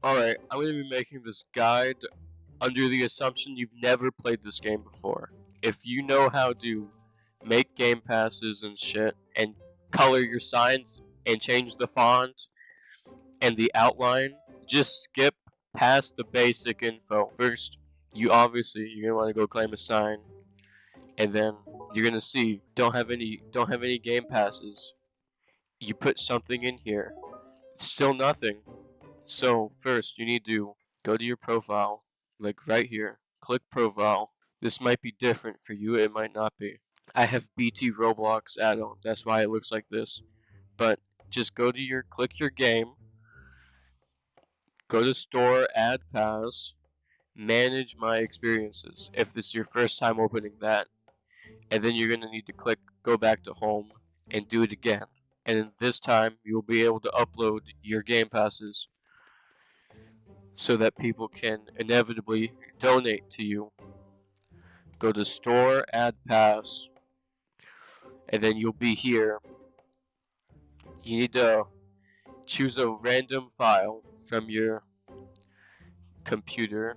Alright, I'm going to be making this guide under the assumption you've never played this game before. If you know how to make game passes and shit, and color your signs, and change the font and the outline, just skip past the basic info. First, you're gonna want to go claim a sign, and then you're gonna see don't have any game passes. You put something in here, still nothing. So first, you need to go to your profile, like right here. Click profile. This might be different for you, it might not be. I have BT Roblox add-on, that's why it looks like this. But just click your game, go to store, add pass, manage my experiences, if this is your first time opening that. And then you're gonna need to go back to home, and do it again. And this time, you'll be able to upload your game passes so that people can inevitably donate to you. Go to store, add pass, and then you'll be here. You need to choose a random file from your computer.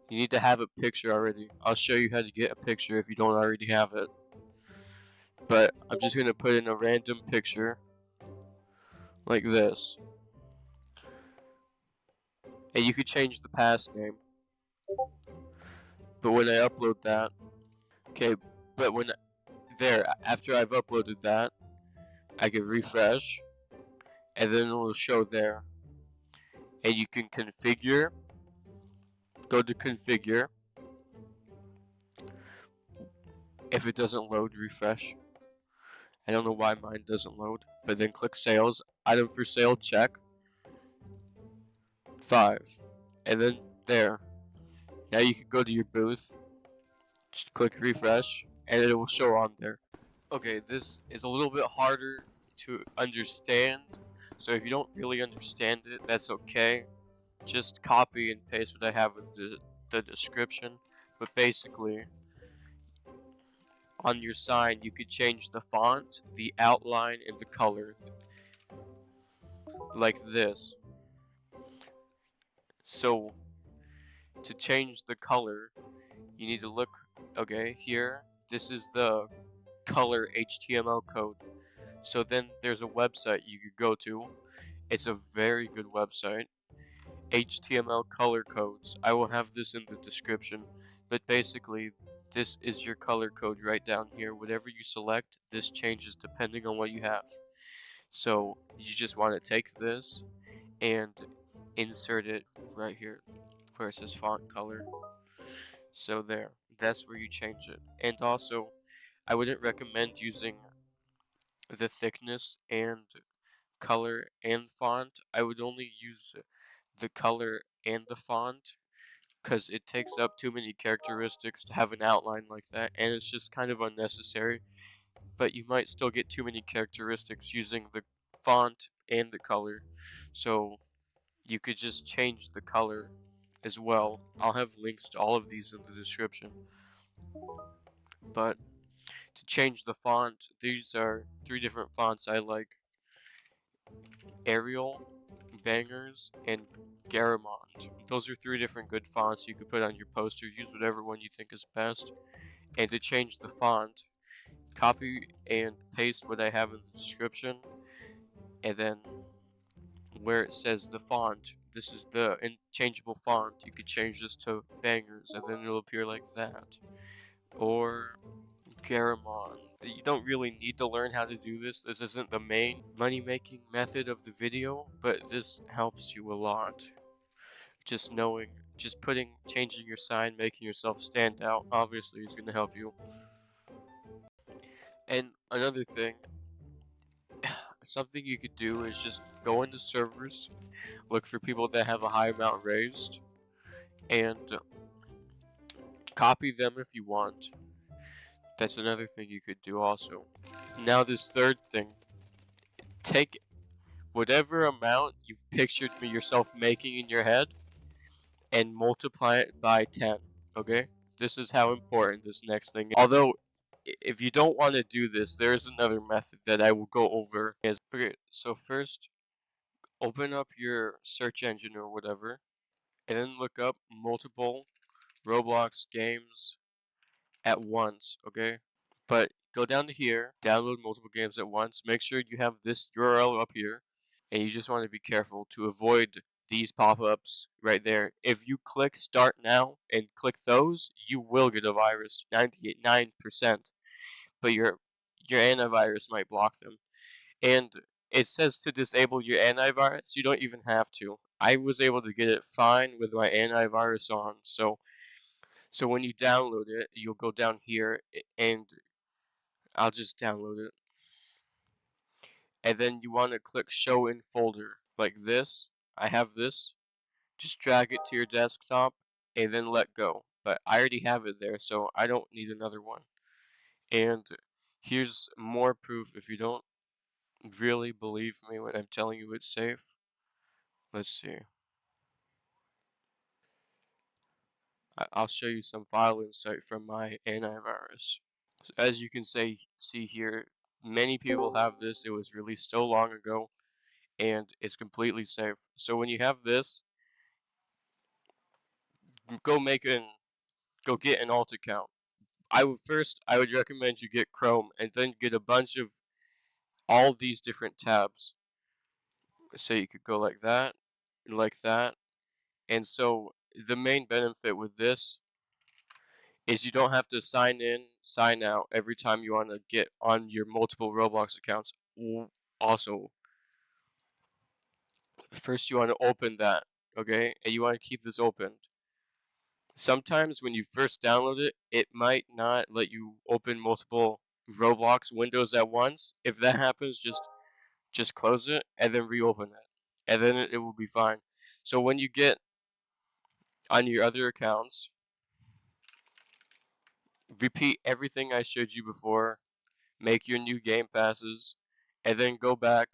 You need to have a picture already. I'll show you how to get a picture if you don't already have it. But I'm just going to put in a random picture like this. And you could change the pass name. But when I upload that, okay, but after I've uploaded that, I can refresh, and then it will show there. And you can configure, go to configure. If it doesn't load, refresh. I don't know why mine doesn't load, but then click sales, item for sale, check, 5, and then there. Now you can go to your booth, just click refresh, and it will show on there. Okay, this is a little bit harder to understand, so if you don't really understand it, that's okay. Just copy and paste what I have in the description. But basically, on your sign, you could change the font, the outline, and the color, like this. So, to change the color, you need to look, okay, here, this is the color HTML code. So then there's a website you could go to. It's a very good website. HTML color codes. I will have this in the description, but basically this is your color code right down here. Whatever you select, this changes depending on what you have. So you just want to take this and insert it right here where it says font color. So there, that's where you change it. And also, I wouldn't recommend using the thickness and color and font. I would only use the color and the font, because it takes up too many characteristics to have an outline like that, and it's just kind of unnecessary. But you might still get too many characteristics using the font and the color, so you could just change the color as well. I'll have links to all of these in the description. But to change the font, these are 3 different fonts I like: Arial, Bangers, and Garamond. Those are 3 different good fonts you could put on your poster. Use whatever one you think is best. And to change the font, copy and paste what I have in the description, and then where it says the font, this is the changeable font, you could change this to Bangers, and then it'll appear like that. Or Garamond. You don't really need to learn how to do this. This isn't the main money-making method of the video, but this helps you a lot. Just changing your sign, making yourself stand out, obviously is going to help you. And another thing, something you could do is just go into servers, look for people that have a high amount raised, and copy them if you want. That's another thing you could do also. Now this third thing, take whatever amount you've pictured yourself making in your head and multiply it by 10, okay? This is how important this next thing is. Although, if you don't want to do this, there is another method that I will go over. Okay, so first, open up your search engine or whatever, and then look up multiple Roblox games at once, okay? But go down to here, download multiple games at once, make sure you have this URL up here, and you just want to be careful to avoid these pop-ups right there. If you click start now and click those, you will get a virus, 99%, but your antivirus might block them. And it says to disable your antivirus, you don't even have to. I was able to get it fine with my antivirus on, so when you download it, you'll go down here and I'll just download it. And then you want to click show in folder like this. I have this. Just drag it to your desktop and then let go. But I already have it there, so I don't need another one. And here's more proof if you don't really believe me when I'm telling you it's safe. Let's see. I'll show you some file insight from my antivirus. So as you can see here, many people have this. It was released so long ago, and it's completely safe. So when you have this, go get an alt account. I would recommend you get Chrome and then get a bunch of all these different tabs. So you could go like that, and like that. And so the main benefit with this is you don't have to sign in, sign out every time you want to get on your multiple Roblox accounts. Also, first you want to open that, okay? And you want to keep this opened. Sometimes when you first download it, it might not let you open multiple Roblox windows at once. If that happens, just close it and then reopen it, and then it will be fine. So when you get on your other accounts, repeat everything I showed you before, make your new game passes, and then go back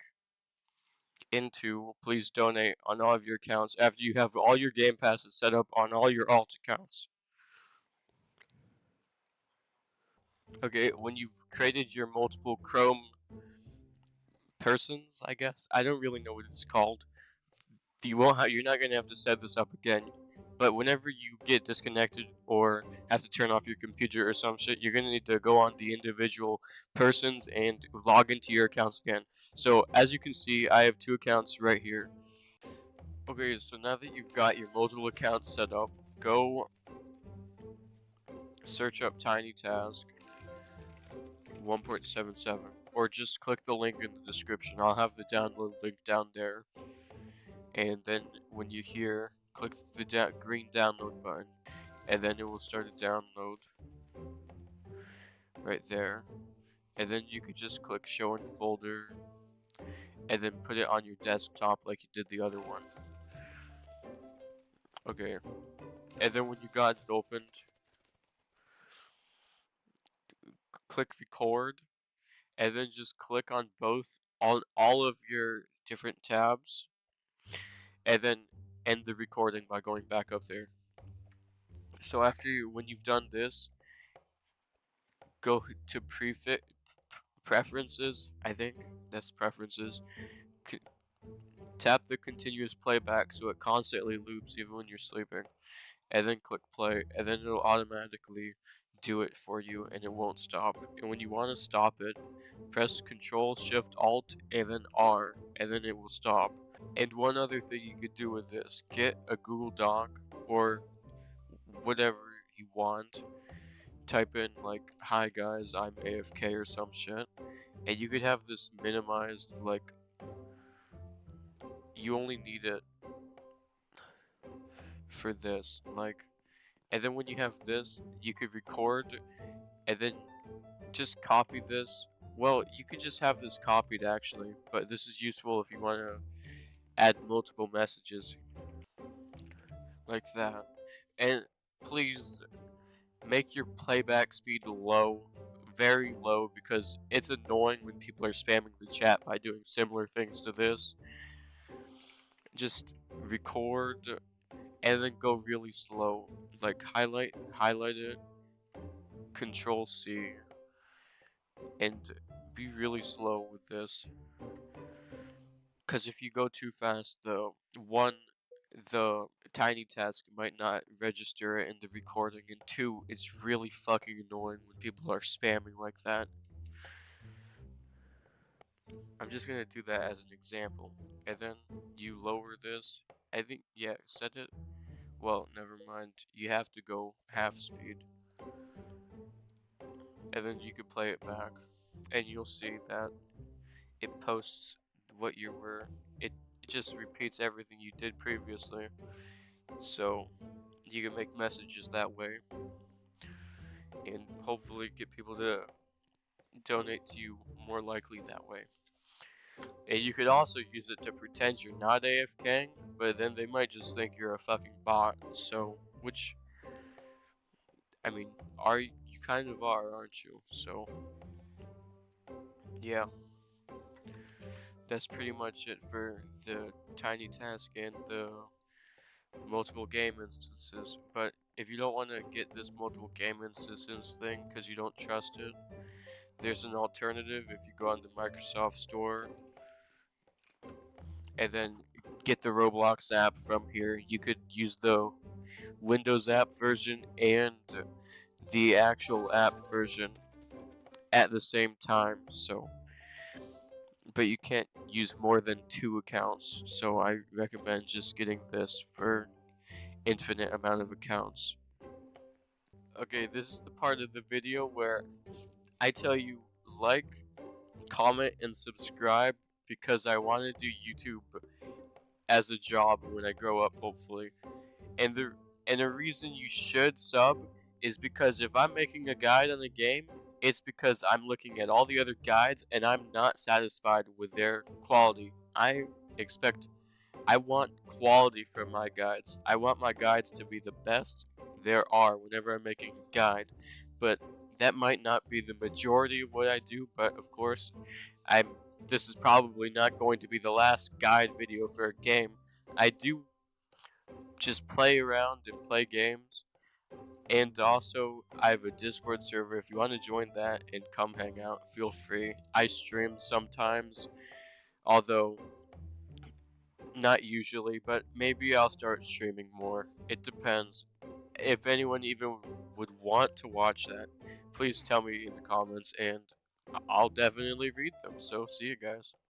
into please donate on all of your accounts after you have all your game passes set up on all your alt accounts. Okay, when you've created your multiple Chrome persons, I guess. I don't really know what it's called. You're not gonna have to set this up again. But whenever you get disconnected or have to turn off your computer or some shit, you're gonna need to go on the individual persons and log into your accounts again. So as you can see, I have two accounts right here. Okay, so now that you've got your multiple accounts set up, go search up Tiny Task 1.77, or just click the link in the description. I'll have the download link down there. And then when you're here, click the green download button, and then it will start a download right there. And then you could just click show in folder, and then put it on your desktop like you did the other one. Okay, and then when you got it opened, click record, and then just click on all of your different tabs, and then end the recording by going back up there. So when you've done this, go to preferences, I think that's preferences. C Tap the continuous playback so it constantly loops even when you're sleeping, and then click play, and then it'll automatically do it for you and it won't stop. And when you want to stop it, press Control Shift Alt and then R, and then it will stop. And one other thing you could do with this, get a Google Doc or whatever you want, type in like, hi guys, I'm AFK or some shit, and you could have this minimized, like, you only need it for this, like, and then when you have this, you could record, and then just copy this. Well, you could just have this copied actually, but this is useful if you want to add multiple messages, like that. And please make your playback speed low, very low, because it's annoying when people are spamming the chat by doing similar things to this. Just record and then go really slow, like highlight it, Control C, and be really slow with this. Because if you go too fast, the tiny task might not register in the recording, and two, it's really fucking annoying when people are spamming like that. I'm just gonna do that as an example, and then you lower this. I think, yeah, set it. Well, never mind. You have to go half speed, and then you can play it back, and you'll see that it posts what you were. It just repeats everything you did previously, so you can make messages that way, and hopefully get people to donate to you more likely that way. And you could also use it to pretend you're not AFKing, but then they might just think you're a fucking bot. So, which, I mean, you kind of are, aren't you? So, yeah, that's pretty much it for the tiny task and the multiple game instances. But if you don't want to get this multiple game instances thing because you don't trust it, there's an alternative. If you go on the Microsoft Store and then get the Roblox app from here, you could use the Windows app version and the actual app version at the same time. So, but you can't use more than 2 accounts. So I recommend just getting this for infinite amount of accounts. Okay, this is the part of the video where I tell you like, comment, and subscribe because I want to do YouTube as a job when I grow up, hopefully. And the reason you should sub is because if I'm making a guide on a game, it's because I'm looking at all the other guides and I'm not satisfied with their quality. I want quality from my guides. I want my guides to be the best there are whenever I'm making a guide. But that might not be the majority of what I do, but of course, this is probably not going to be the last guide video for a game. I do just play around and play games. And also, I have a Discord server. If you want to join that and come hang out, feel free. I stream sometimes, although not usually, but maybe I'll start streaming more. It depends. If anyone even would want to watch that, please tell me in the comments and I'll definitely read them. So, see you guys.